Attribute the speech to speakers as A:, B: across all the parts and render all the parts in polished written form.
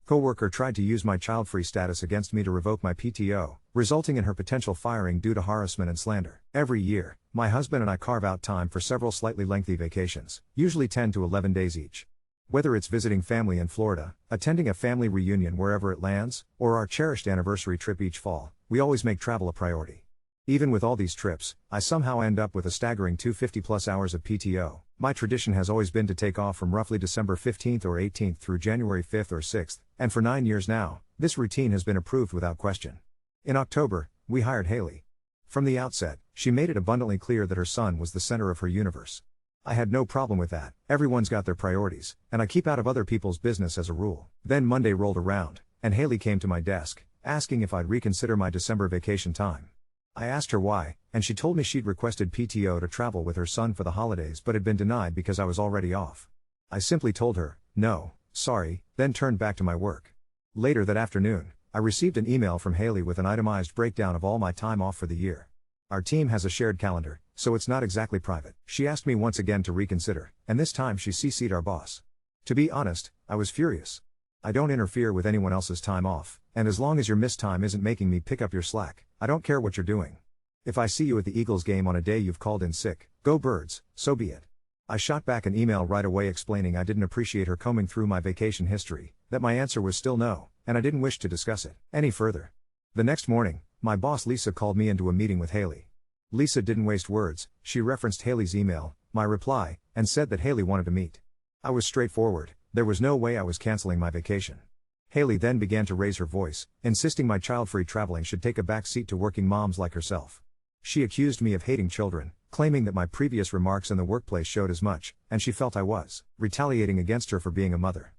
A: Coworker tried to use my child-free status against me to revoke my PTO, resulting in her potential firing due to harassment and slander. Every year, my husband and I carve out time for several slightly lengthy vacations, usually 10 to 11 days each. Whether it's visiting family in Florida, attending a family reunion wherever it lands, or our cherished anniversary trip each fall, we always make travel a priority. Even with all these trips, I somehow end up with a staggering 250+ hours of PTO. My tradition has always been to take off from roughly December 15th or 18th through January 5th or 6th, and for 9 years now, this routine has been approved without question. In October, we hired Haley. From the outset, she made it abundantly clear that her son was the center of her universe. I had no problem with that. Everyone's got their priorities, and I keep out of other people's business as a rule. Then Monday rolled around, and Haley came to my desk, asking if I'd reconsider my December vacation time. I asked her why, and she told me she'd requested PTO to travel with her son for the holidays but had been denied because I was already off. I simply told her, no, sorry, then turned back to my work. Later that afternoon, I received an email from Haley with an itemized breakdown of all my time off for the year. Our team has a shared calendar, so it's not exactly private. She asked me once again to reconsider, and this time she CC'd our boss. To be honest, I was furious. I don't interfere with anyone else's time off, and as long as your missed time isn't making me pick up your slack, I don't care what you're doing. If I see you at the Eagles game on a day you've called in sick, go Birds, so be it. I shot back an email right away explaining I didn't appreciate her combing through my vacation history, that my answer was still no, and I didn't wish to discuss it any further. The next morning, my boss Lisa called me into a meeting with Haley. Lisa didn't waste words, she referenced Haley's email, my reply, and said that Haley wanted to meet. I was straightforward, there was no way I was canceling my vacation. Haley then began to raise her voice, insisting my child-free traveling should take a back seat to working moms like herself. She accused me of hating children, claiming that my previous remarks in the workplace showed as much, and she felt I was retaliating against her for being a mother.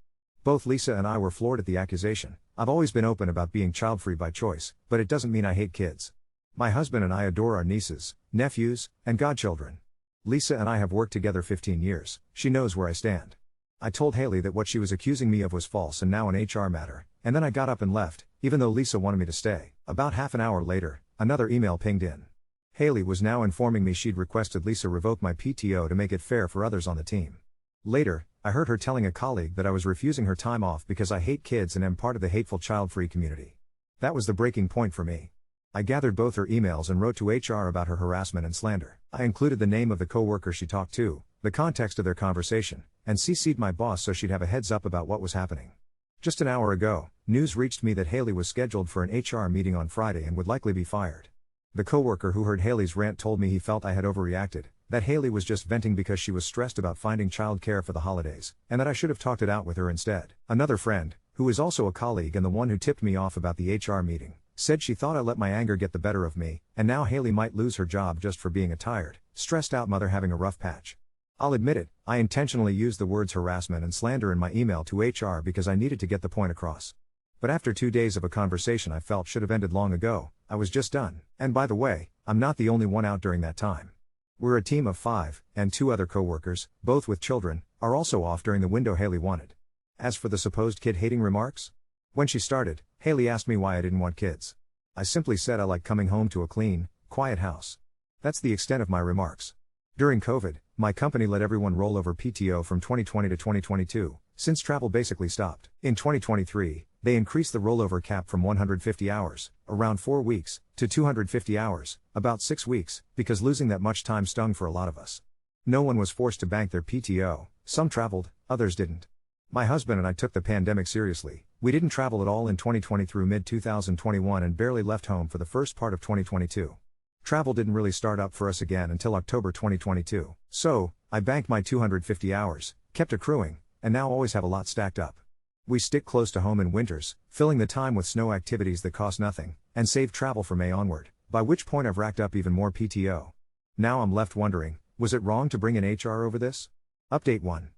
A: Both Lisa and I were floored at the accusation. I've always been open about being child-free by choice, but it doesn't mean I hate kids. My husband and I adore our nieces, nephews, and godchildren. Lisa and I have worked together 15 years, she knows where I stand. I told Haley that what she was accusing me of was false and now an HR matter, and then I got up and left, even though Lisa wanted me to stay. About half an hour later, another email pinged in. Haley was now informing me she'd requested Lisa revoke my PTO to make it fair for others on the team. Later, I heard her telling a colleague that I was refusing her time off because I hate kids and am part of the hateful child-free community. That was the breaking point for me. I gathered both her emails and wrote to HR about her harassment and slander. I included the name of the coworker she talked to, the context of their conversation, and CC'd my boss so she'd have a heads up about what was happening. Just an hour ago, news reached me that Haley was scheduled for an HR meeting on Friday and would likely be fired. The coworker who heard Haley's rant told me he felt I had overreacted, that Haley was just venting because she was stressed about finding childcare for the holidays, and that I should have talked it out with her instead. Another friend, who is also a colleague and the one who tipped me off about the HR meeting, said she thought I let my anger get the better of me, and now Haley might lose her job just for being a tired, stressed out mother having a rough patch. I'll admit it, I intentionally used the words harassment and slander in my email to HR because I needed to get the point across. But after 2 days of a conversation I felt should have ended long ago, I was just done. And by the way, I'm not the only one out during that time. We're a team of 5, and 2 other coworkers, both with children, are also off during the window Haley wanted. As for the supposed kid-hating remarks? When she started, Haley asked me why I didn't want kids. I simply said I like coming home to a clean, quiet house. That's the extent of my remarks. During COVID, my company let everyone roll over PTO from 2020 to 2022, since travel basically stopped. In 2023, they increased the rollover cap from 150 hours, around 4 weeks, to 250 hours, about 6 weeks, because losing that much time stung for a lot of us. No one was forced to bank their PTO, some traveled, others didn't. My husband and I took the pandemic seriously. We didn't travel at all in 2020 through mid-2021 and barely left home for the first part of 2022. Travel didn't really start up for us again until October 2022. So, I banked my 250 hours, kept accruing, and now always have a lot stacked up. We stick close to home in winters, filling the time with snow activities that cost nothing, and save travel for May onward, by which point I've racked up even more PTO. Now I'm left wondering, was it wrong to bring in HR over this? Update 1.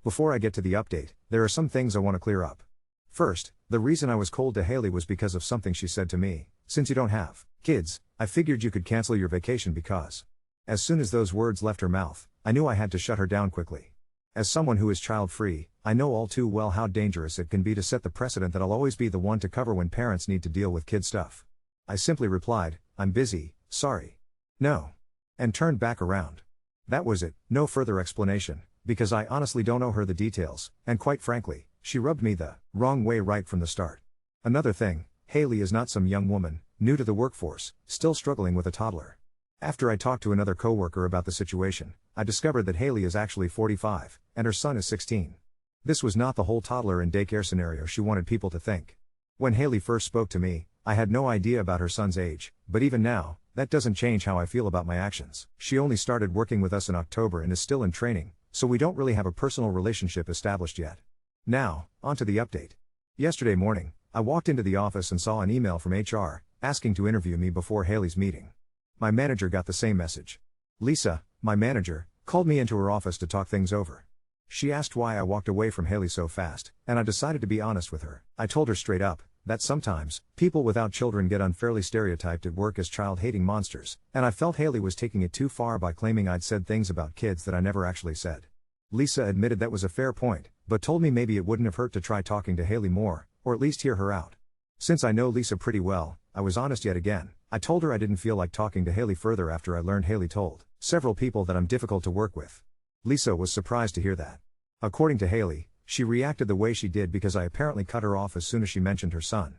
A: Before I get to the update, there are some things I want to clear up. First, the reason I was cold to Haley was because of something she said to me. Since you don't have kids, I figured you could cancel your vacation because. As soon as those words left her mouth, I knew I had to shut her down quickly. As someone who is child-free, I know all too well how dangerous it can be to set the precedent that I'll always be the one to cover when parents need to deal with kid stuff. I simply replied, "I'm busy, sorry. No." And turned back around. That was it, no further explanation, because I honestly don't owe her the details, and quite frankly, She rubbed me the wrong way right from the start. Another thing, Haley is not some young woman, new to the workforce, still struggling with a toddler. After I talked to another coworker about the situation, I discovered that Haley is actually 45, and her son is 16. This was not the whole toddler in daycare scenario she wanted people to think. When Haley first spoke to me, I had no idea about her son's age, but even now, that doesn't change how I feel about my actions. She only started working with us in October and is still in training, so we don't really have a personal relationship established yet. Now, on to the update. Yesterday morning, I walked into the office and saw an email from HR, asking to interview me before Haley's meeting. My manager got the same message. Lisa, my manager, called me into her office to talk things over. She asked why I walked away from Haley so fast, and I decided to be honest with her. I told her straight up that sometimes, people without children get unfairly stereotyped at work as child-hating monsters, and I felt Haley was taking it too far by claiming I'd said things about kids that I never actually said. Lisa admitted that was a fair point, but told me maybe it wouldn't have hurt to try talking to Haley more, or at least hear her out. Since I know Lisa pretty well, I was honest yet again. I told her I didn't feel like talking to Haley further after I learned Haley told several people that I'm difficult to work with. Lisa was surprised to hear that. According to Haley, she reacted the way she did because I apparently cut her off as soon as she mentioned her son.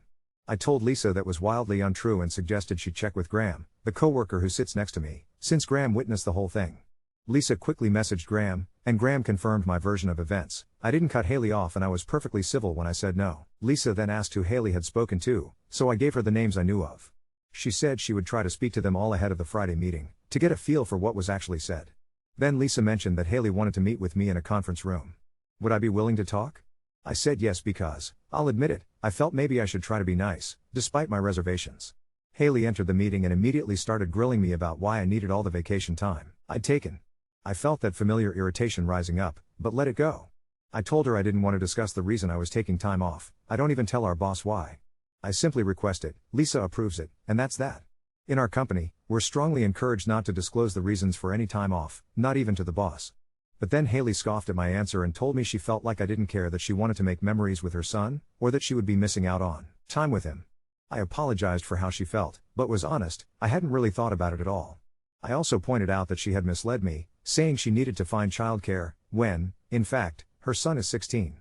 A: I told Lisa that was wildly untrue and suggested she check with Graham, the coworker who sits next to me, since Graham witnessed the whole thing. Lisa quickly messaged Graham, and Graham confirmed my version of events. I didn't cut Haley off and I was perfectly civil when I said no. Lisa then asked who Haley had spoken to, so I gave her the names I knew of. She said she would try to speak to them all ahead of the Friday meeting, to get a feel for what was actually said. Then Lisa mentioned that Haley wanted to meet with me in a conference room. Would I be willing to talk? I said yes because, I'll admit it, I felt maybe I should try to be nice, despite my reservations. Haley entered the meeting and immediately started grilling me about why I needed all the vacation time I'd taken. I felt that familiar irritation rising up, but let it go. I told her I didn't want to discuss the reason I was taking time off. I don't even tell our boss why. I simply request it, Lisa approves it, and that's that. In our company, we're strongly encouraged not to disclose the reasons for any time off, not even to the boss. But then Haley scoffed at my answer and told me she felt like I didn't care that she wanted to make memories with her son, or that she would be missing out on time with him. I apologized for how she felt, but was honest, I hadn't really thought about it at all. I also pointed out that she had misled me, saying she needed to find childcare, when, in fact, her son is 16.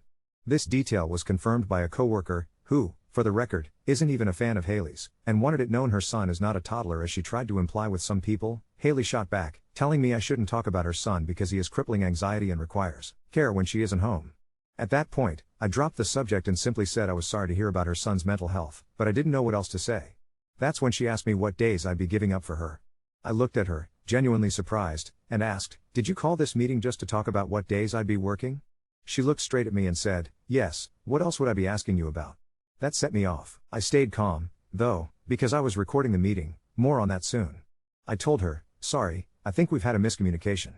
A: This detail was confirmed by a coworker, who, for the record, isn't even a fan of Haley's, and wanted it known her son is not a toddler as she tried to imply with some people. Haley shot back, telling me I shouldn't talk about her son because he has crippling anxiety and requires care when she isn't home. At that point, I dropped the subject and simply said I was sorry to hear about her son's mental health, but I didn't know what else to say. That's when she asked me what days I'd be giving up for her. I looked at her, genuinely surprised, and asked, "Did you call this meeting just to talk about what days I'd be working?" She looked straight at me and said, "Yes, what else would I be asking you about?" That set me off. I stayed calm, though, because I was recording the meeting. More on that soon. I told her, "Sorry, I think we've had a miscommunication.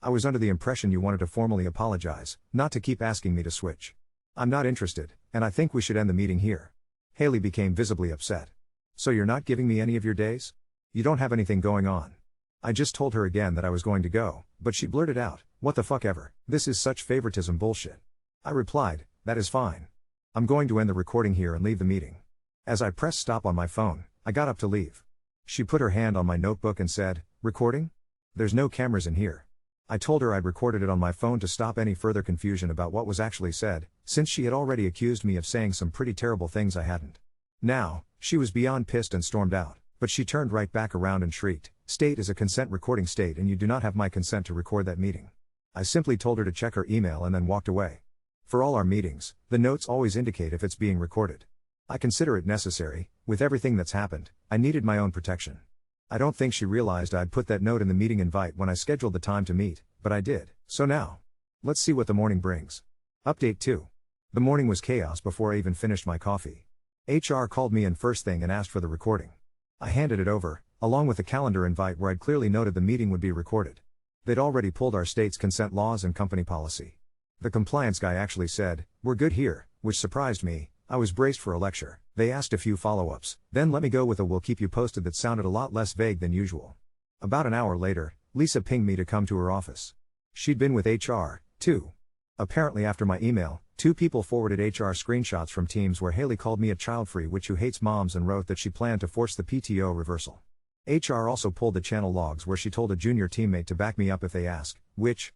A: I was under the impression you wanted to formally apologize, not to keep asking me to switch. I'm not interested, and I think we should end the meeting here." Haley became visibly upset. "So you're not giving me any of your days? You don't have anything going on?" I just told her again that I was going to go, but she blurted out, "What the fuck ever, this is such favoritism bullshit." I replied, "That is fine. I'm going to end the recording here and leave the meeting." As I pressed stop on my phone, I got up to leave. She put her hand on my notebook and said, "Recording? There's no cameras in here." I told her I'd recorded it on my phone to stop any further confusion about what was actually said, since she had already accused me of saying some pretty terrible things I hadn't. Now, she was beyond pissed and stormed out, but she turned right back around and shrieked, "State is a consent recording state and you do not have my consent to record that meeting." I simply told her to check her email and then walked away. For all our meetings, the notes always indicate if it's being recorded. I consider it necessary. With everything that's happened, I needed my own protection. I don't think she realized I'd put that note in the meeting invite when I scheduled the time to meet, but I did. So now, let's see what the morning brings. Update 2. The morning was chaos before I even finished my coffee. HR called me in first thing and asked for the recording. I handed it over, along with a calendar invite where I'd clearly noted the meeting would be recorded. They'd already pulled our state's consent laws and company policy. The compliance guy actually said, "We're good here," which surprised me. I was braced for a lecture. They asked a few follow-ups, then let me go with a "we'll keep you posted" that sounded a lot less vague than usual. About an hour later, Lisa pinged me to come to her office. She'd been with HR, too. Apparently after my email, 2 people forwarded HR screenshots from Teams where Haley called me a child-free witch who hates moms and wrote that she planned to force the PTO reversal. HR also pulled the channel logs where she told a junior teammate to back me up if they ask, which,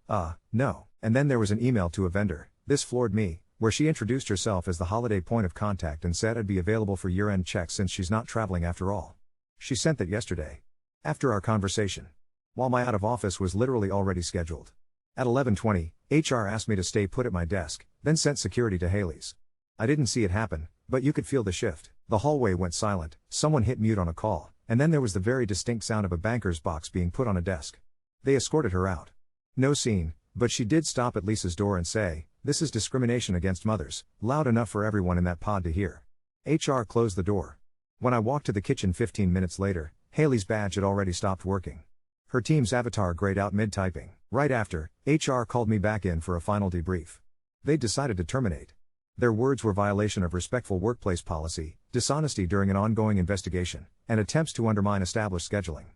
A: no. And then there was an email to a vendor. This floored me. where she introduced herself as the holiday point of contact and said I'd be available for year-end checks since she's not traveling after all. She sent that yesterday. After our conversation. While my out of office was literally already scheduled. At 11:20, HR asked me to stay put at my desk, then sent security to Haley's. I didn't see it happen, but you could feel the shift. The hallway went silent, someone hit mute on a call, and then there was the very distinct sound of a banker's box being put on a desk. They escorted her out. No scene, but she did stop at Lisa's door and say, "This is discrimination against mothers," loud enough for everyone in that pod to hear. HR closed the door. When I walked to the kitchen 15 minutes later, Haley's badge had already stopped working. Her team's avatar grayed out mid-typing. Right after, HR called me back in for a final debrief. They'd decided to terminate. Their words were violation of respectful workplace policy, dishonesty during an ongoing investigation, and attempts to undermine established scheduling.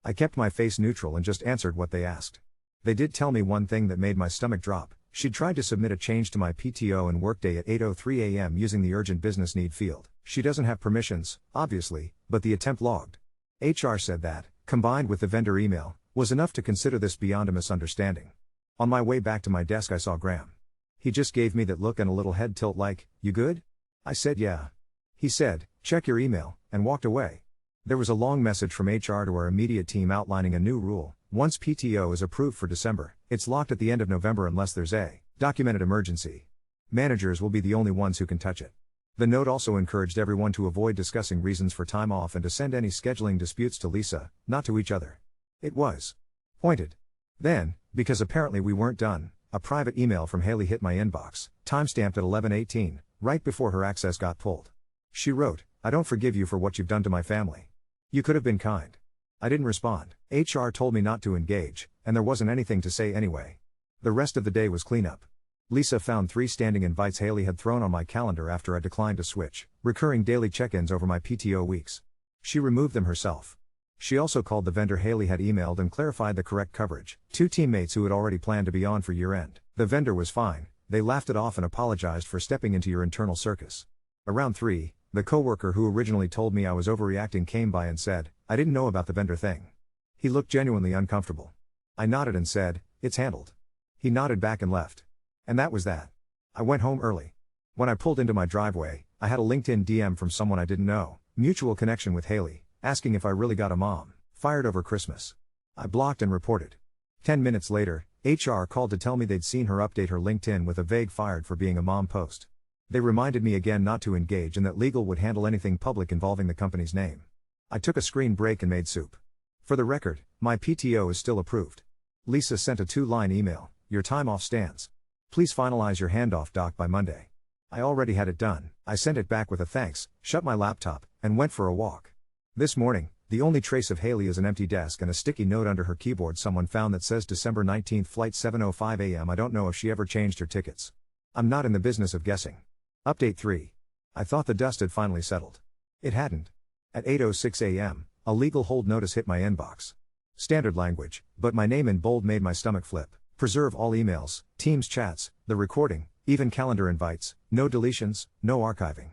A: I kept my face neutral and just answered what they asked. They did tell me one thing that made my stomach drop. She'd tried to submit a change to my PTO and workday at 8:03 a.m. using the urgent business need field. She doesn't have permissions, obviously, but the attempt logged. HR said that, combined with the vendor email, was enough to consider this beyond a misunderstanding. On my way back to my desk I saw Graham. He just gave me that look and a little head tilt like, "You good?" I said yeah. He said, "Check your email," and walked away. There was a long message from HR to our immediate team outlining a new rule. Once PTO is approved for December, it's locked at the end of November unless there's a documented emergency. Managers will be the only ones who can touch it. The note also encouraged everyone to avoid discussing reasons for time off and to send any scheduling disputes to Lisa, not to each other. It was pointed. Then, because apparently we weren't done, a private email from Haley hit my inbox, timestamped at 11:18, right before her access got pulled. She wrote, "I don't forgive you for what you've done to my family. You could have been kind." I didn't respond. HR told me not to engage, and there wasn't anything to say anyway. The rest of the day was cleanup. Lisa found 3 standing invites Haley had thrown on my calendar after I declined to switch, recurring daily check-ins over my PTO weeks. She removed them herself. She also called the vendor Haley had emailed and clarified the correct coverage. 2 teammates who had already planned to be on for year-end. The vendor was fine, they laughed it off and apologized for stepping into your internal circus. Around 3, the coworker who originally told me I was overreacting came by and said, "I didn't know about the vendor thing." He looked genuinely uncomfortable. I nodded and said, "It's handled." He nodded back and left. And that was that. I went home early. When I pulled into my driveway, I had a LinkedIn DM from someone I didn't know, mutual connection with Haley, asking if I really got a mom fired over Christmas. I blocked and reported. 10 minutes later, HR called to tell me they'd seen her update her LinkedIn with a vague "fired for being a mom" post. They reminded me again not to engage and that legal would handle anything public involving the company's name. I took a screen break and made soup. For the record, my PTO is still approved. Lisa sent a 2-line email, "Your time off stands. Please finalize your handoff doc by Monday." I already had it done. I sent it back with a thanks, shut my laptop, and went for a walk. This morning, the only trace of Haley is an empty desk and a sticky note under her keyboard someone found that says December 19th flight 7:05 a.m. I don't know if she ever changed her tickets. I'm not in the business of guessing. Update 3. I thought the dust had finally settled. It hadn't. At 8:06 a.m., a legal hold notice hit my inbox. Standard language, but my name in bold made my stomach flip. Preserve all emails, Teams chats, the recording, even calendar invites, no deletions, no archiving.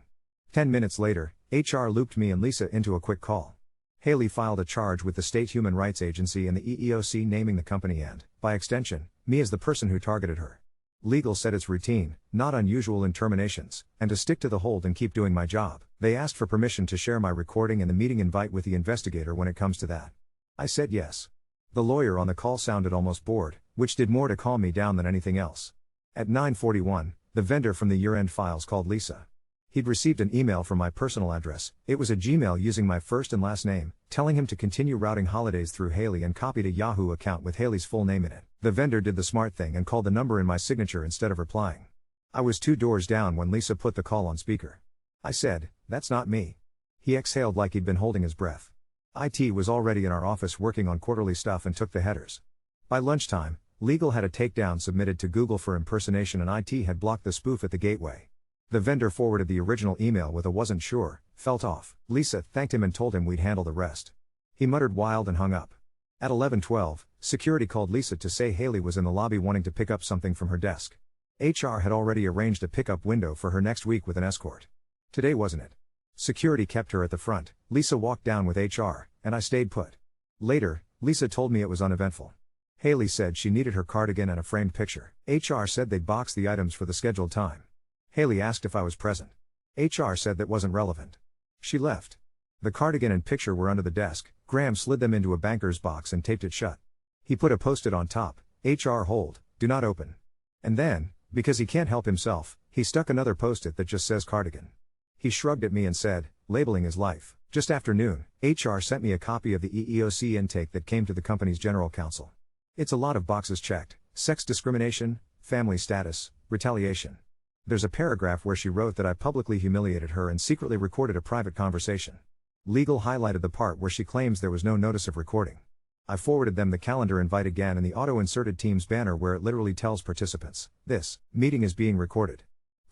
A: 10 minutes later, HR looped me and Lisa into a quick call. Haley filed a charge with the State Human Rights Agency and the EEOC naming the company and, by extension, me as the person who targeted her. Legal said it's routine, not unusual in terminations, and to stick to the hold and keep doing my job. They asked for permission to share my recording and the meeting invite with the investigator when it comes to that. I said yes. The lawyer on the call sounded almost bored, which did more to calm me down than anything else. At 9:41, the vendor from the year-end files called Lisa. He'd received an email from my personal address. It was a Gmail using my first and last name, telling him to continue routing holidays through Haley and copied a Yahoo account with Haley's full name in it. The vendor did the smart thing and called the number in my signature instead of replying. I was 2 doors down when Lisa put the call on speaker. I said, "That's not me." He exhaled like he'd been holding his breath. IT was already in our office working on quarterly stuff and took the headers. By lunchtime, legal had a takedown submitted to Google for impersonation and IT had blocked the spoof at the gateway. The vendor forwarded the original email with a "wasn't sure," felt off. Lisa thanked him and told him we'd handle the rest. He muttered wild and hung up. At 11:12, security called Lisa to say Haley was in the lobby wanting to pick up something from her desk. HR had already arranged a pickup window for her next week with an escort. Today wasn't it? Security kept her at the front. Lisa walked down with HR, and I stayed put. Later, Lisa told me it was uneventful. Haley said she needed her cardigan and a framed picture. HR said they'd box the items for the scheduled time. Haley asked if I was present. HR said that wasn't relevant. She left. The cardigan and picture were under the desk. Graham slid them into a banker's box and taped it shut. He put a post-it on top, HR hold, do not open. And then, because he can't help himself, he stuck another post-it that just says cardigan. He shrugged at me and said, labeling is life. Just after noon, HR sent me a copy of the EEOC intake that came to the company's general counsel. It's a lot of boxes checked: sex discrimination, family status, retaliation. There's a paragraph where she wrote that I publicly humiliated her and secretly recorded a private conversation. Legal highlighted the part where she claims there was no notice of recording. I forwarded them the calendar invite again and the auto-inserted Teams banner where it literally tells participants, this meeting is being recorded.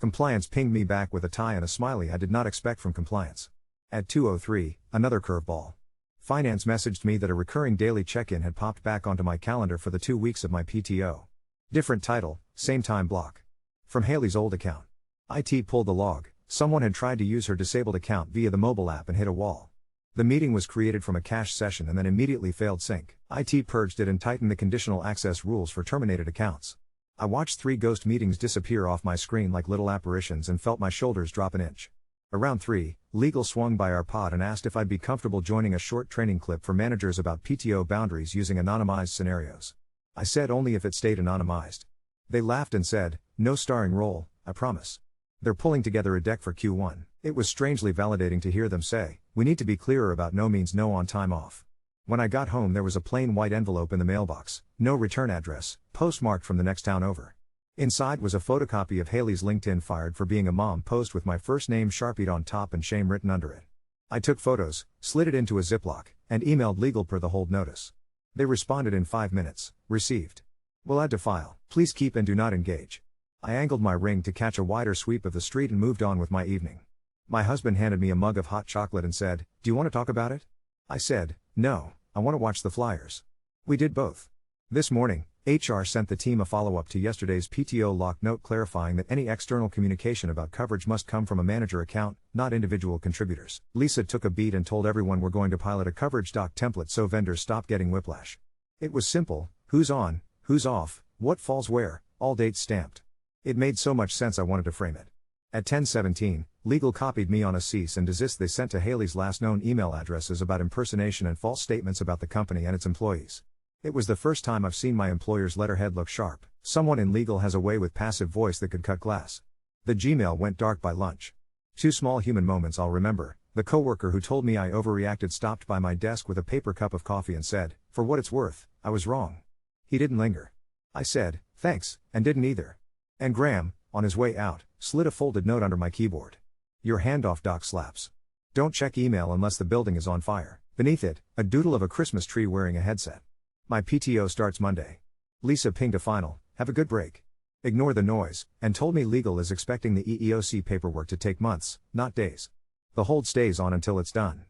A: Compliance pinged me back with a tie and a smiley I did not expect from compliance. At 2:03, another curveball. Finance messaged me that a recurring daily check-in had popped back onto my calendar for the 2 weeks of my PTO. Different title, same time block. From Haley's old account. IT pulled the log. Someone had tried to use her disabled account via the mobile app and hit a wall. The meeting was created from a cache session and then immediately failed sync. IT purged it and tightened the conditional access rules for terminated accounts. I watched 3 ghost meetings disappear off my screen like little apparitions and felt my shoulders drop an inch. Around 3, legal swung by our pod and asked if I'd be comfortable joining a short training clip for managers about PTO boundaries using anonymized scenarios. I said only if it stayed anonymized. They laughed and said, no starring role, I promise. They're pulling together a deck for Q1. It was strangely validating to hear them say, we need to be clearer about no means no on time off. When I got home there was a plain white envelope in the mailbox, no return address, postmarked from the next town over. Inside was a photocopy of Haley's LinkedIn fired for being a mom post with my first name sharpied on top and shame written under it. I took photos, slid it into a Ziploc, and emailed legal per the hold notice. They responded in 5 minutes, received. Will add to file, please keep and do not engage. I angled my ring to catch a wider sweep of the street and moved on with my evening. My husband handed me a mug of hot chocolate and said, do you want to talk about it? I said, no, I want to watch the Flyers. We did both. This morning, HR sent the team a follow-up to yesterday's PTO lock note clarifying that any external communication about coverage must come from a manager account, not individual contributors. Lisa took a beat and told everyone we're going to pilot a coverage doc template so vendors stop getting whiplash. It was simple: who's on, who's off, what falls where, all dates stamped. It made so much sense I wanted to frame it. At 10:17, legal copied me on a cease and desist they sent to Haley's last known email addresses about impersonation and false statements about the company and its employees. It was the first time I've seen my employer's letterhead look sharp. Someone in legal has a way with passive voice that could cut glass. The Gmail went dark by lunch. 2 small human moments I'll remember. The coworker who told me I overreacted stopped by my desk with a paper cup of coffee and said, for what it's worth, I was wrong. He didn't linger. I said, thanks, and didn't either. And Graham, on his way out, slid a folded note under my keyboard. Your handoff doc slaps. Don't check email unless the building is on fire. Beneath it, a doodle of a Christmas tree wearing a headset. My PTO starts Monday. Lisa pinged a final, have a good break. Ignore the noise, and told me legal is expecting the EEOC paperwork to take months, not days. The hold stays on until it's done.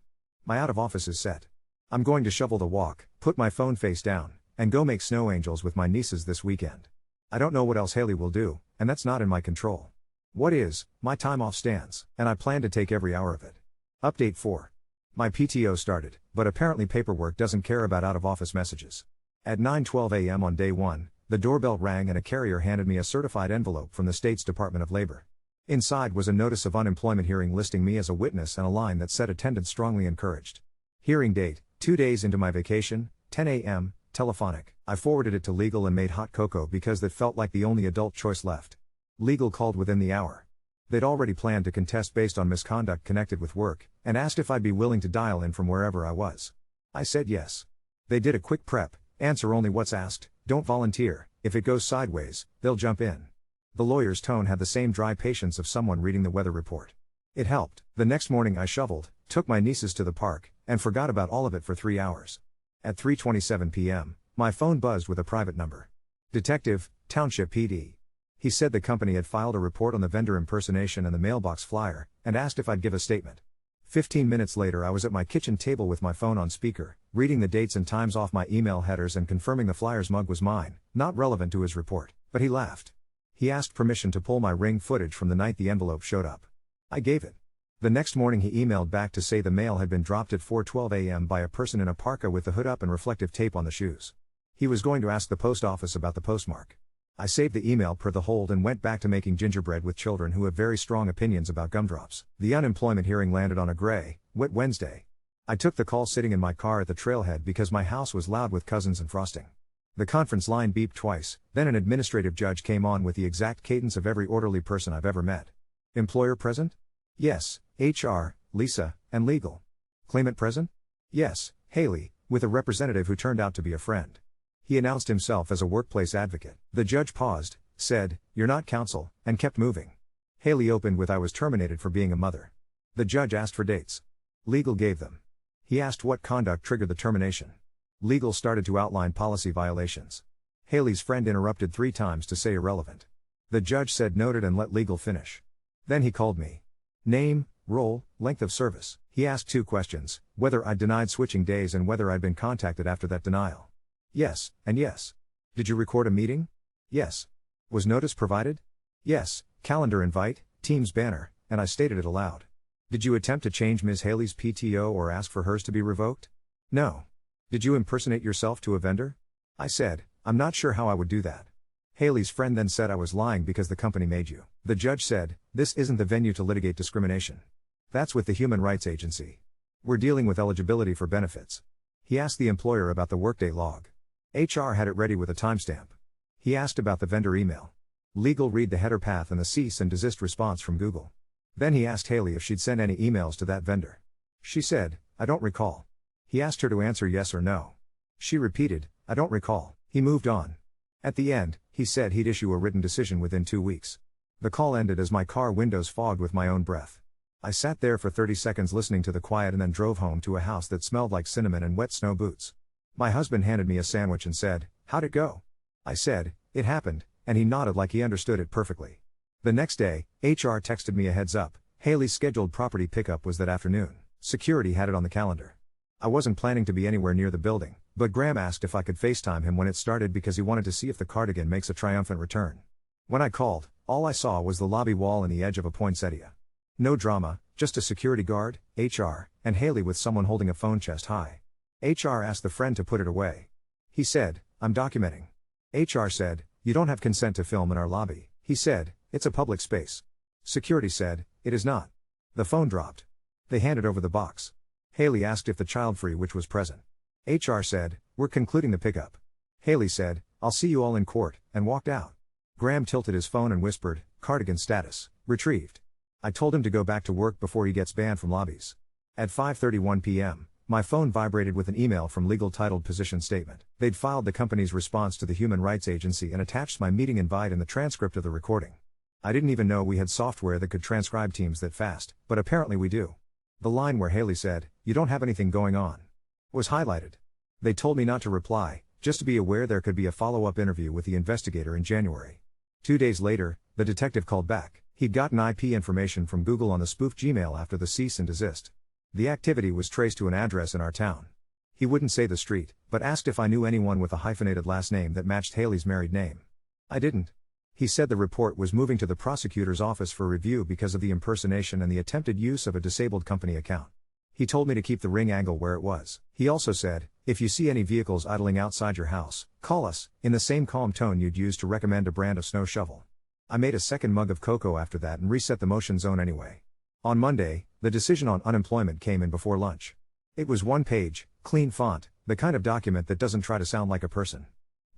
A: My out of office is set. I'm going to shovel the walk, put my phone face down, and go make snow angels with my nieces this weekend. I don't know what else Haley will do, and that's not in my control. What is, my time off stands, and I plan to take every hour of it. Update 4. My PTO started, but apparently paperwork doesn't care about out-of-office messages. At 9:12 a.m. on day 1, the doorbell rang and a carrier handed me a certified envelope from the state's Department of Labor. Inside was a notice of unemployment hearing listing me as a witness and a line that said attendance strongly encouraged. Hearing date, 2 days into my vacation, 10 a.m., telephonic. I forwarded it to legal and made hot cocoa because that felt like the only adult choice left. Legal called within the hour. They'd already planned to contest based on misconduct connected with work, and asked if I'd be willing to dial in from wherever I was. I said yes. They did a quick prep, answer only what's asked, don't volunteer, if it goes sideways, they'll jump in. The lawyer's tone had the same dry patience of someone reading the weather report. It helped. The next morning I shoveled, took my nieces to the park, and forgot about all of it for 3 hours. At 3:27 p.m., my phone buzzed with a private number. Detective, Township PD. He said the company had filed a report on the vendor impersonation and the mailbox flyer, and asked if I'd give a statement. 15 minutes later I was at my kitchen table with my phone on speaker, reading the dates and times off my email headers and confirming the flyer's mug was mine, not relevant to his report, but he laughed. He asked permission to pull my ring footage from the night the envelope showed up. I gave it. The next morning he emailed back to say the mail had been dropped at 4:12 a.m. by a person in a parka with the hood up and reflective tape on the shoes. He was going to ask the post office about the postmark. I saved the email per the hold and went back to making gingerbread with children who have very strong opinions about gumdrops. The unemployment hearing landed on a gray, wet Wednesday. I took the call sitting in my car at the trailhead because my house was loud with cousins and frosting. The conference line beeped twice, then an administrative judge came on with the exact cadence of every orderly person I've ever met. Employer present? Yes, HR, Lisa, and legal. Claimant present? Yes, Haley, with a representative who turned out to be a friend. He announced himself as a workplace advocate. The judge paused, said, "You're not counsel," and kept moving. Haley opened with, "I was terminated for being a mother." The judge asked for dates. Legal gave them. He asked what conduct triggered the termination. Legal started to outline policy violations. Haley's friend interrupted 3 times to say irrelevant. The judge said noted and let legal finish. Then he called me. Name, role, length of service. He asked 2 questions, whether I'd denied switching days and whether I'd been contacted after that denial. Yes, and yes. Did you record a meeting? Yes. Was notice provided? Yes, calendar invite, Teams banner, and I stated it aloud. Did you attempt to change Ms. Haley's PTO or ask for hers to be revoked? No. Did you impersonate yourself to a vendor? I said, I'm not sure how I would do that. Haley's friend then said I was lying because the company made you. The judge said, this isn't the venue to litigate discrimination. That's with the Human Rights Agency. We're dealing with eligibility for benefits. He asked the employer about the workday log. HR had it ready with a timestamp. He asked about the vendor email. Legal read the header path and the cease and desist response from Google. Then he asked Haley if she'd sent any emails to that vendor. She said, I don't recall. He asked her to answer yes or no. She repeated, I don't recall. He moved on. At the end, he said he'd issue a written decision within 2 weeks. The call ended as my car windows fogged with my own breath. I sat there for 30 seconds listening to the quiet and then drove home to a house that smelled like cinnamon and wet snow boots. My husband handed me a sandwich and said, how'd it go? I said, it happened, and he nodded like he understood it perfectly. The next day, HR texted me a heads up. Haley's scheduled property pickup was that afternoon. Security had it on the calendar. I wasn't planning to be anywhere near the building, but Graham asked if I could FaceTime him when it started because he wanted to see if the cardigan makes a triumphant return. When I called, all I saw was the lobby wall and the edge of a poinsettia. No drama, just a security guard, HR, and Haley with someone holding a phone chest high. HR asked the friend to put it away. He said, I'm documenting. HR said, you don't have consent to film in our lobby. He said, it's a public space. Security said, it is not. The phone dropped. They handed over the box. Haley asked if the child free which was present. HR said, we're concluding the pickup. Haley said, I'll see you all in court, and walked out. Graham tilted his phone and whispered, cardigan status, retrieved. I told him to go back to work before he gets banned from lobbies. At 5:31 p.m., my phone vibrated with an email from legal titled position statement. They'd filed the company's response to the Human Rights Agency and attached my meeting invite and the transcript of the recording. I didn't even know we had software that could transcribe Teams that fast, but apparently we do. The line where Haley said, you don't have anything going on, was highlighted. They told me not to reply, just to be aware there could be a follow-up interview with the investigator in January. 2 days later, the detective called back. He'd gotten IP information from Google on the spoofed Gmail after the cease and desist. The activity was traced to an address in our town. He wouldn't say the street, but asked if I knew anyone with a hyphenated last name that matched Haley's married name. I didn't. He said the report was moving to the prosecutor's office for review because of the impersonation and the attempted use of a disabled company account. He told me to keep the ring angle where it was. He also said, if you see any vehicles idling outside your house, call us, in the same calm tone you'd use to recommend a brand of snow shovel. I made a second mug of cocoa after that and reset the motion zone anyway. On Monday, the decision on unemployment came in before lunch. It was 1 page, clean font, the kind of document that doesn't try to sound like a person.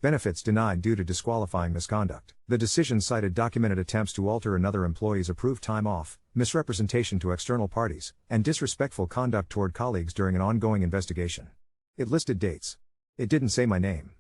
A: Benefits denied due to disqualifying misconduct. The decision cited documented attempts to alter another employee's approved time off, misrepresentation to external parties, and disrespectful conduct toward colleagues during an ongoing investigation. It listed dates. It didn't say my name.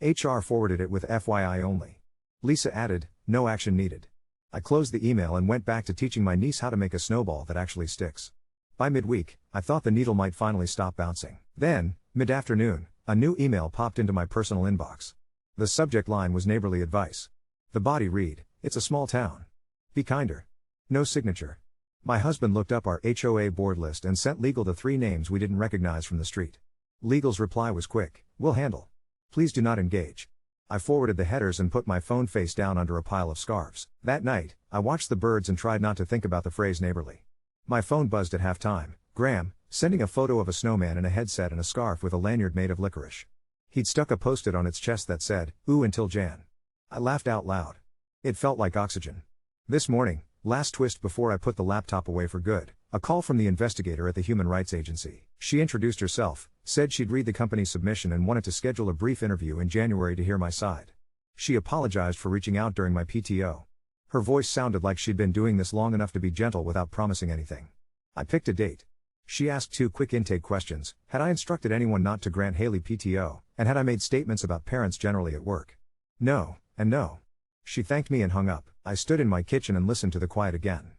A: HR forwarded it with FYI only. Lisa added, no action needed. I closed the email and went back to teaching my niece how to make a snowball that actually sticks. By midweek, I thought the needle might finally stop bouncing. Then, mid-afternoon, a new email popped into my personal inbox. The subject line was neighborly advice. The body read, it's a small town. Be kinder. No signature. My husband looked up our HOA board list and sent legal the 3 names we didn't recognize from the street. Legal's reply was quick, we'll handle. Please do not engage. I forwarded the headers and put my phone face down under a pile of scarves. That night, I watched the birds and tried not to think about the phrase neighborly. My phone buzzed at halftime. Graham, sending a photo of a snowman in a headset and a scarf with a lanyard made of licorice. He'd stuck a post-it on its chest that said, ooh until Jan. I laughed out loud. It felt like oxygen. This morning, last twist before I put the laptop away for good, a call from the investigator at the Human Rights Agency. She introduced herself, said she'd read the company's submission and wanted to schedule a brief interview in January to hear my side. She apologized for reaching out during my PTO. Her voice sounded like she'd been doing this long enough to be gentle without promising anything. I picked a date. She asked 2 quick intake questions: had I instructed anyone not to grant Haley PTO, and had I made statements about parents generally at work? No, and no. She thanked me and hung up. I stood in my kitchen and listened to the quiet again.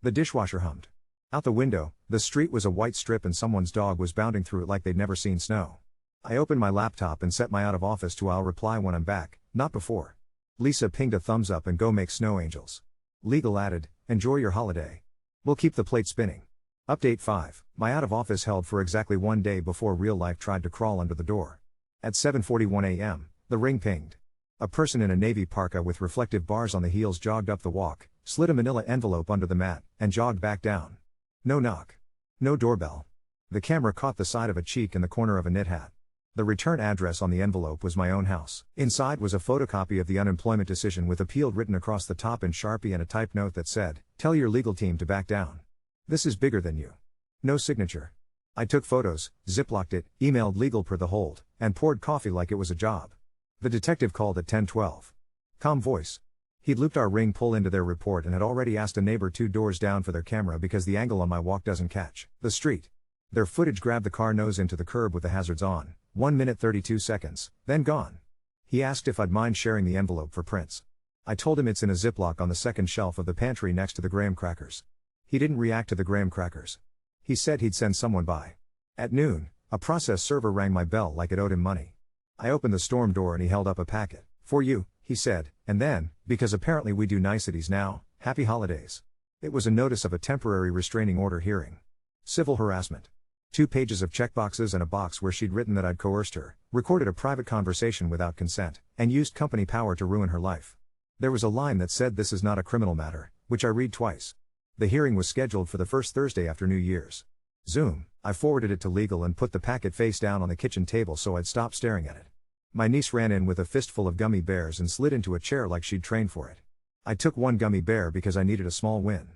A: The dishwasher hummed. Out the window, the street was a white strip and someone's dog was bounding through it like they'd never seen snow. I opened my laptop and set my out of office to "I'll reply when I'm back, not before." Lisa pinged a thumbs up and "go make snow angels." Legal added, "enjoy your holiday. We'll keep the plate spinning." Update 5. My out of office held for exactly 1 day before real life tried to crawl under the door. At 7:41 a.m., the ring pinged. A person in a navy parka with reflective bars on the heels jogged up the walk, slid a manila envelope under the mat, and jogged back down. No knock. No doorbell. The camera caught the side of a cheek and the corner of a knit hat. The return address on the envelope was my own house. Inside was a photocopy of the unemployment decision with "appealed" written across the top in Sharpie and a typed note that said, "Tell your legal team to back down. This is bigger than you." No signature. I took photos, ziplocked it, emailed legal per the hold, and poured coffee like it was a job. The detective called at 10:12. Calm voice. He'd looped our ring pull into their report and had already asked a neighbor 2 doors down for their camera because the angle on my walk doesn't catch the street. Their footage grabbed the car nose into the curb with the hazards on, 1 minute 32 seconds, then gone. He asked if I'd mind sharing the envelope for prints. I told him it's in a Ziploc on the second shelf of the pantry next to the graham crackers. He didn't react to the graham crackers. He said he'd send someone by. At noon, a process server rang my bell like it owed him money. I opened the storm door and he held up a packet. "For you," he said, and then, because apparently we do niceties now, "Happy holidays." It was a notice of a temporary restraining order hearing. Civil harassment. 2 pages of checkboxes and a box where she'd written that I'd coerced her, recorded a private conversation without consent, and used company power to ruin her life. There was a line that said "this is not a criminal matter," which I read twice. The hearing was scheduled for the first Thursday after New Year's. Zoom. I forwarded it to legal and put the packet face down on the kitchen table so I'd stop staring at it. My niece ran in with a fistful of gummy bears and slid into a chair like she'd trained for it. I took 1 gummy bear because I needed a small win.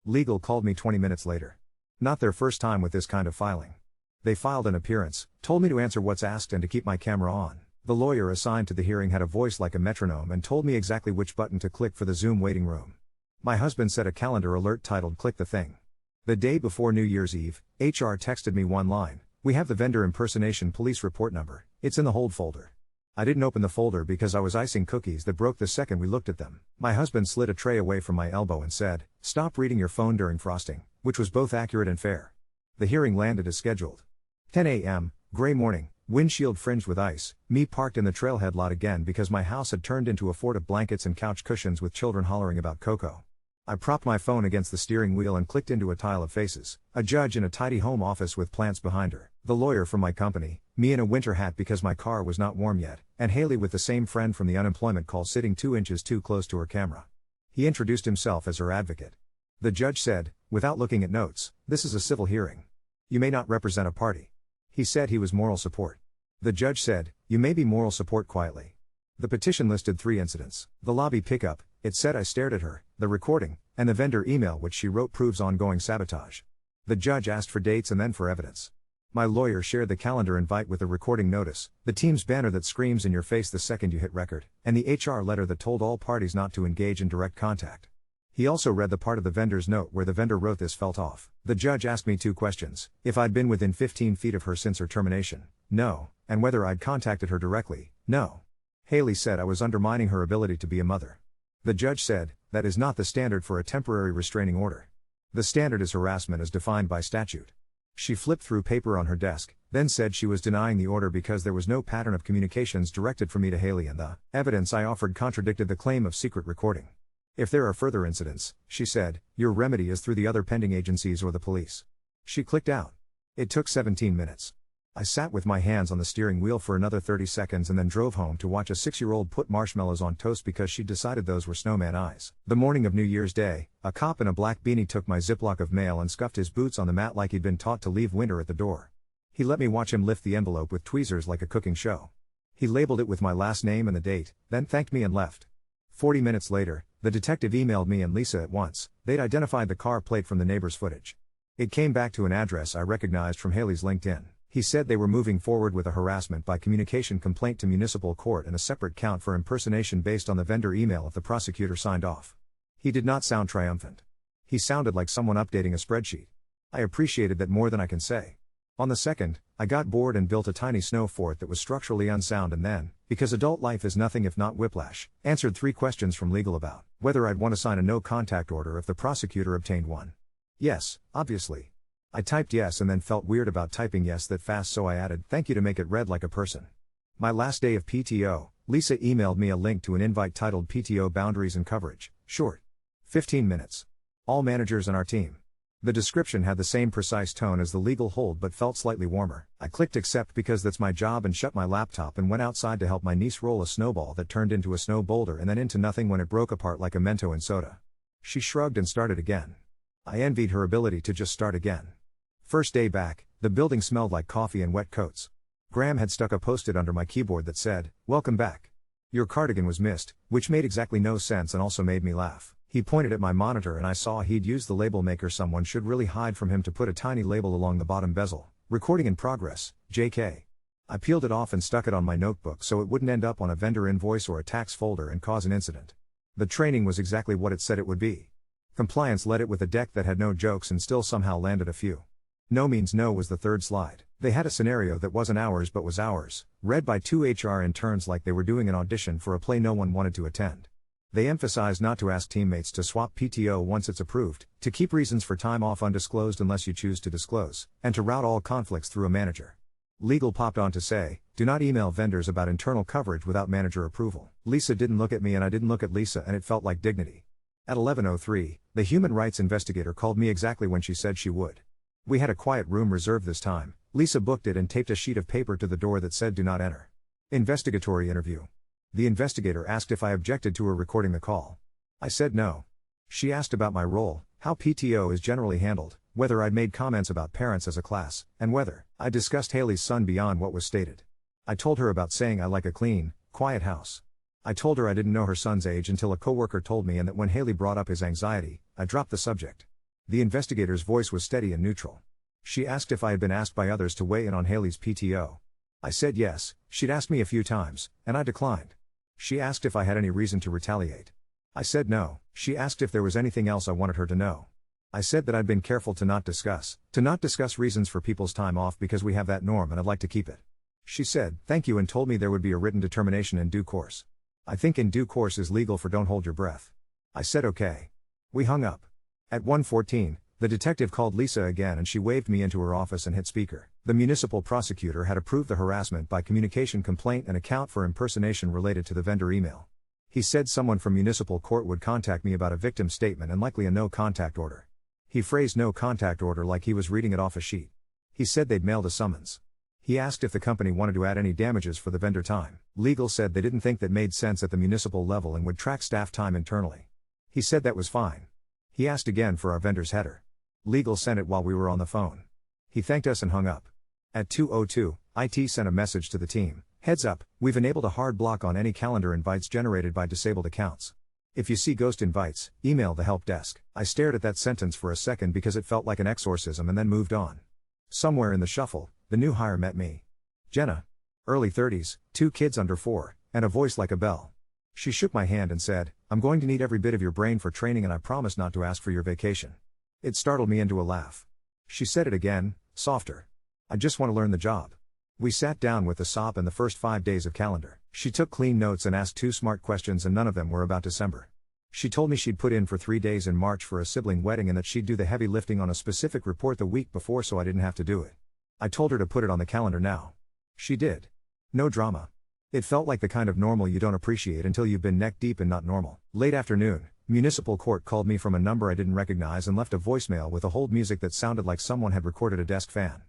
A: Legal called me 20 minutes later. Not their first time with this kind of filing. They filed an appearance, told me to answer what's asked and to keep my camera on. The lawyer assigned to the hearing had a voice like a metronome and told me exactly which button to click for the Zoom waiting room. My husband set a calendar alert titled "Click the Thing." The day before New Year's Eve, HR texted me one line: "We have the vendor impersonation police report number, it's in the hold folder." I didn't open the folder because I was icing cookies that broke the second we looked at them. My husband slid a tray away from my elbow and said, "Stop reading your phone during frosting," which was both accurate and fair. The hearing landed as scheduled. 10 a.m., gray morning, windshield fringed with ice, me parked in the trailhead lot again because my house had turned into a fort of blankets and couch cushions with children hollering about cocoa. I propped my phone against the steering wheel and clicked into a tile of faces: a judge in a tidy home office with plants behind her, the lawyer from my company, me in a winter hat because my car was not warm yet, and Haley with the same friend from the unemployment call sitting 2 inches too close to her camera. He introduced himself as her advocate. The judge said, without looking at notes, "This is a civil hearing. You may not represent a party." He said he was moral support. The judge said, "You may be moral support quietly." The petition listed 3 incidents: the lobby pickup, it said I stared at her, the recording, and the vendor email which she wrote proves ongoing sabotage. The judge asked for dates and then for evidence. My lawyer shared the calendar invite with the recording notice, the team's banner that screams in your face the second you hit record, and the HR letter that told all parties not to engage in direct contact. He also read the part of the vendor's note where the vendor wrote "this felt off." The judge asked me 2 questions: if I'd been within 15 feet of her since her termination, no, and whether I'd contacted her directly, no. Haley said I was undermining her ability to be a mother. The judge said, "That is not the standard for a temporary restraining order. The standard is harassment as defined by statute." She flipped through paper on her desk, then said she was denying the order because there was no pattern of communications directed from me to Haley and the evidence I offered contradicted the claim of secret recording. "If there are further incidents," she said, "your remedy is through the other pending agencies or the police." She clicked out. It took 17 minutes. I sat with my hands on the steering wheel for another 30 seconds and then drove home to watch a 6-year-old put marshmallows on toast because she decided those were snowman eyes. The morning of New Year's Day, a cop in a black beanie took my Ziploc of mail and scuffed his boots on the mat like he'd been taught to leave winter at the door. He let me watch him lift the envelope with tweezers like a cooking show. He labeled it with my last name and the date, then thanked me and left. 40 minutes later, the detective emailed me and Lisa at once. They'd identified the car plate from the neighbor's footage. It came back to an address I recognized from Haley's LinkedIn. He said they were moving forward with a harassment by communication complaint to municipal court and a separate count for impersonation based on the vendor email if the prosecutor signed off. He did not sound triumphant. He sounded like someone updating a spreadsheet. I appreciated that more than I can say. On the second, I got bored and built a tiny snow fort that was structurally unsound and then, because adult life is nothing if not whiplash, answered 3 questions from legal about whether I'd want to sign a no-contact order if the prosecutor obtained one. Yes, obviously. I typed yes and then felt weird about typing yes that fast, so I added thank you to make it read like a person. My last day of PTO, Lisa emailed me a link to an invite titled PTO Boundaries and Coverage, short. 15 minutes. All managers in our team. The description had the same precise tone as the legal hold but felt slightly warmer. I clicked accept because that's my job and shut my laptop and went outside to help my niece roll a snowball that turned into a snow boulder and then into nothing when it broke apart like a Mento in soda. She shrugged and started again. I envied her ability to just start again. First day back, the building smelled like coffee and wet coats. Graham had stuck a post-it under my keyboard that said, "Welcome back. Your cardigan was missed," which made exactly no sense and also made me laugh. He pointed at my monitor and I saw he'd used the label maker someone should really hide from him to put a tiny label along the bottom bezel. Recording in progress, JK. I peeled it off and stuck it on my notebook so it wouldn't end up on a vendor invoice or a tax folder and cause an incident. The training was exactly what it said it would be. Compliance led it with a deck that had no jokes and still somehow landed a few. No means no was the third slide. They had a scenario that wasn't ours but was ours, read by 2 HR interns like they were doing an audition for a play no one wanted to attend. They emphasized not to ask teammates to swap PTO once it's approved, to keep reasons for time off undisclosed unless you choose to disclose, and to route all conflicts through a manager. Legal popped on to say, do not email vendors about internal coverage without manager approval. Lisa didn't look at me and I didn't look at Lisa and it felt like dignity. At 11:03, the human rights investigator called me exactly when she said she would. We had a quiet room reserved this time. Lisa booked it and taped a sheet of paper to the door that said do not enter. Investigatory interview. The investigator asked if I objected to her recording the call. I said no. She asked about my role, how PTO is generally handled, whether I'd made comments about parents as a class, and whether I discussed Haley's son beyond what was stated. I told her about saying I like a clean, quiet house. I told her I didn't know her son's age until a coworker told me and that when Haley brought up his anxiety, I dropped the subject. The investigator's voice was steady and neutral. She asked if I had been asked by others to weigh in on Haley's PTO. I said yes. She'd asked me a few times, and I declined. She asked if I had any reason to retaliate. I said no. She asked if there was anything else I wanted her to know. I said that I'd been careful to not discuss reasons for people's time off because we have that norm and I'd like to keep it. She said, thank you, and told me there would be a written determination in due course. I think in due course is legal for don't hold your breath. I said okay. We hung up. At 1:14, the detective called Lisa again and she waved me into her office and hit speaker. The municipal prosecutor had approved the harassment by communication complaint and a count for impersonation related to the vendor email. He said someone from municipal court would contact me about a victim statement and likely a no-contact order. He phrased no-contact order like he was reading it off a sheet. He said they'd mailed a summons. He asked if the company wanted to add any damages for the vendor time. Legal said they didn't think that made sense at the municipal level and would track staff time internally. He said that was fine. He asked again for our vendor's header. Legal sent it while we were on the phone. He thanked us and hung up. At 2:02, IT sent a message to the team. Heads up, we've enabled a hard block on any calendar invites generated by disabled accounts. If you see ghost invites, email the help desk. I stared at that sentence for a second because it felt like an exorcism and then moved on. Somewhere in the shuffle, the new hire met me. Jenna. Early 30s, 2 kids under 4, and a voice like a bell. She shook my hand and said, I'm going to need every bit of your brain for training and I promise not to ask for your vacation. It startled me into a laugh. She said it again, softer. I just want to learn the job. We sat down with the SOP and the first 5 days of calendar. She took clean notes and asked 2 smart questions and none of them were about December. She told me she'd put in for 3 days in March for a sibling wedding and that she'd do the heavy lifting on a specific report the week before so I didn't have to do it. I told her to put it on the calendar now. She did. No drama. It felt like the kind of normal you don't appreciate until you've been neck deep in not normal. Late afternoon, municipal court called me from a number I didn't recognize and left a voicemail with a hold music that sounded like someone had recorded a desk fan.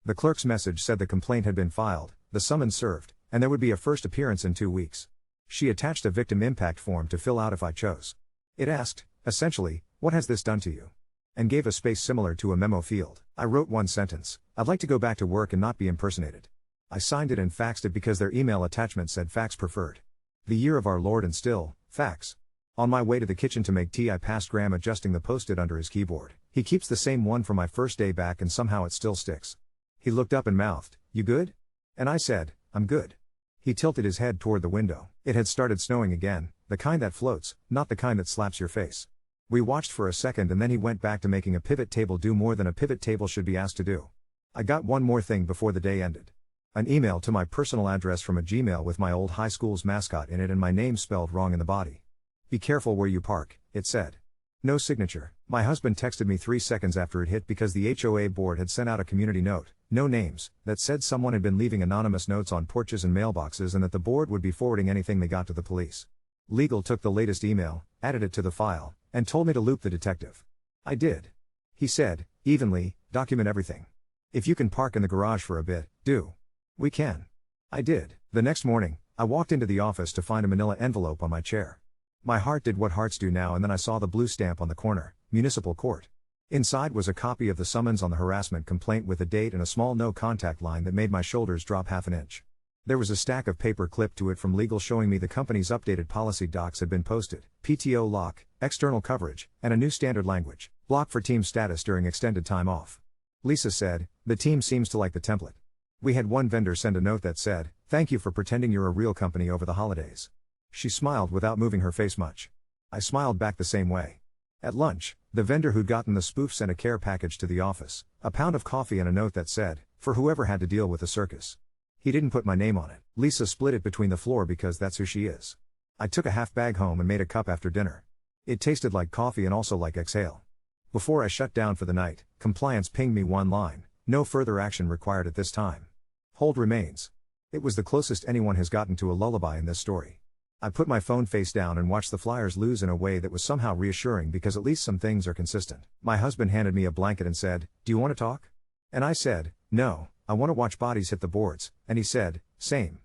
A: The clerk's message said the complaint had been filed, the summons served, and there would be a first appearance in 2 weeks. She attached a victim impact form to fill out if I chose. It asked, essentially, what has this done to you? And gave a space similar to a memo field. I wrote one sentence, I'd like to go back to work and not be impersonated. I signed it and faxed it because their email attachment said fax preferred. The year of our Lord and still, Facts. On my way to the kitchen to make tea, I passed Graham adjusting the post-it under his keyboard. He keeps the same one from my first day back and somehow it still sticks. He looked up and mouthed, "You good?" And I said, "I'm good." He tilted his head toward the window. It had started snowing again, the kind that floats, not the kind that slaps your face. We watched for a second and then he went back to making a pivot table do more than a pivot table should be asked to do. I got one more thing before the day ended. An email to my personal address from a Gmail with my old high school's mascot in it and my name spelled wrong in the body. "Be careful where you park," it said. No signature. My husband texted me 3 seconds after it hit because the HOA board had sent out a community note, no names, that said someone had been leaving anonymous notes on porches and mailboxes and that the board would be forwarding anything they got to the police. Legal took the latest email, added it to the file, and told me to loop the detective. I did. He said, evenly, "Document everything. If you can park in the garage for a bit, do." "We can." I did. The next morning, I walked into the office to find a manila envelope on my chair. My heart did what hearts do now and then I saw the blue stamp on the corner, Municipal Court. Inside was a copy of the summons on the harassment complaint with a date and a small no contact line that made my shoulders drop half an inch. There was a stack of paper clipped to it from legal showing me the company's updated policy docs had been posted, PTO lock, external coverage, and a new standard language, block for team status during extended time off. Lisa said, "The team seems to like the template." We had one vendor send a note that said, "Thank you for pretending you're a real company over the holidays." She smiled without moving her face much. I smiled back the same way. At lunch, the vendor who'd gotten the spoof sent a care package to the office, a pound of coffee and a note that said, "For whoever had to deal with the circus." He didn't put my name on it. Lisa split it between the floor because that's who she is. I took a half bag home and made a cup after dinner. It tasted like coffee and also like exhale. Before I shut down for the night, compliance pinged me one line, "No further action required at this time. Hold remains." It was the closest anyone has gotten to a lullaby in this story. I put my phone face down and watched the Flyers lose in a way that was somehow reassuring because at least some things are consistent. My husband handed me a blanket and said, "Do you want to talk?" And I said, "No, I want to watch bodies hit the boards," and he said, "Same."